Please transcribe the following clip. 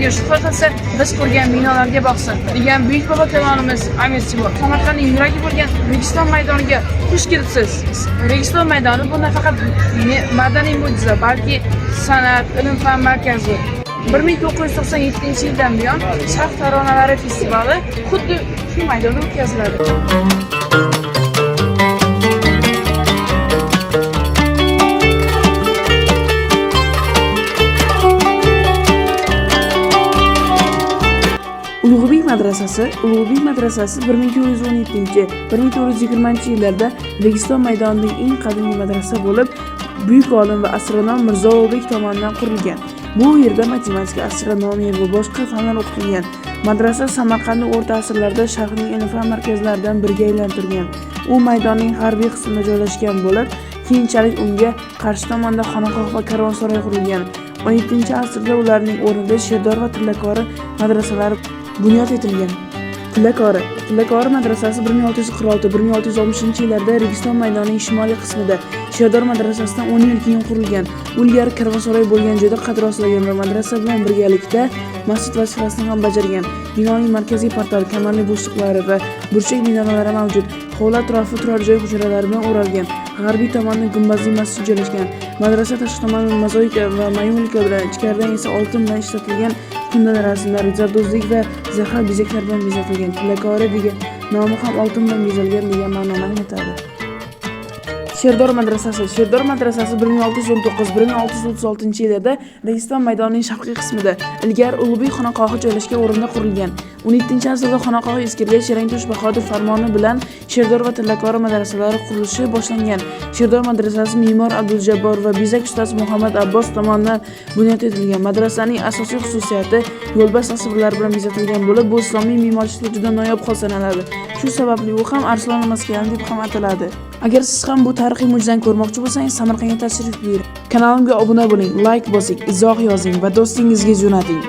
Agar shubha qilsa, biz qurgan binolarga boqsin degan buyuk bobo kalonimiz amesi bor. Samarqandning yuragi bo'lgan Registon maydoniga xush kelibsiz. Registon maydoni bu nafaqat madaniy mo'jiza, balki san'at, ilm fan markazi. 1997-yildan buyon Sharq taronalari festivali xuddi shu maydonda o'tkaziladi. Ulug'bek madrasasi 1917-1920 Registon maydonidagi eng qadimiy madrasa bo'lib, buyuk olim va astronom Mirzo Ulug'bek tomonidan qurilgan. Bu yerda matematika, astronomiya va boshqa fanlar o'qitilgan. Madrasa Samarqandni o'rta asrlarda Sharqning ilm-fan markazlaridan biriga aylantirgan. U maydonning g'arbiy qismida joylashgan bo'lib, keyinchalik unga qarshi tomonda xonaqoh va karvonsaroy qurilgan. 17-asrda ularning o'rnida Sherdor va Tillakori madrasalari bunyod etilgan. Tillakori madrasasi 1646-1660-yillarda Registon maydonining shimoliy qismida, Sherdor madrasasidan 10 yil keyin qurilgan. U ilgari karvonsaroy bo'lgan joyda qad rostlagan va madrasa bilan birgalikda masjid vazifasini ham bajargan. Binoning markaziy portali, kamarli bo'shliqlari va burchak minoralari mavjud. Hovli atrofi turar joy hujralari bilan o'ralgan. G'arbiy tomonda gumbazli masjid joylashgan. Madrasa tashqi tomoni mozaika va maymunlika bilan, ichkaridan esa oltin bilan ishlatilgan kundali rasmlar, zardozlik va zahar bezaklar bilan bezatilgan. Tillakori degan nomi ham oltin bilan bezalgan degan ma'noni anglatadi. Sherdor madrasasi 1619-1636-yillarda Registon maydonining sharqiy qismida, ilgari Ulug'bek xonaqohi joylashgan o'rinda qurilgan. 17-asrda xonaqoh eskirgach, Sherangtosh Bahodir farmoni bilan Sherdor va Tillakori madrasalari qurilishi boshlangan. Sherdor madrasasi me'mor Abduljabbor va bezak ustasi Muhammad Abbos tomonidan bunyod etilgan. Madrasaning asosiy xususiyati yo'lbars tasvirlari bilan bezatilgan bo'lib, bu islomiy me'morchilikda juda noyob hol sanaladi. Shu sababli u ham Arslon maskani deb ham ataladi. Agar siz ham bu tarixiy mo'jizani ko'rmoqchi bo'lsangiz, Samarqandga tashrif buyuring. Kanalimga obuna bo'ling, like bosing, izoh yozing va do'stingizga jo'nating.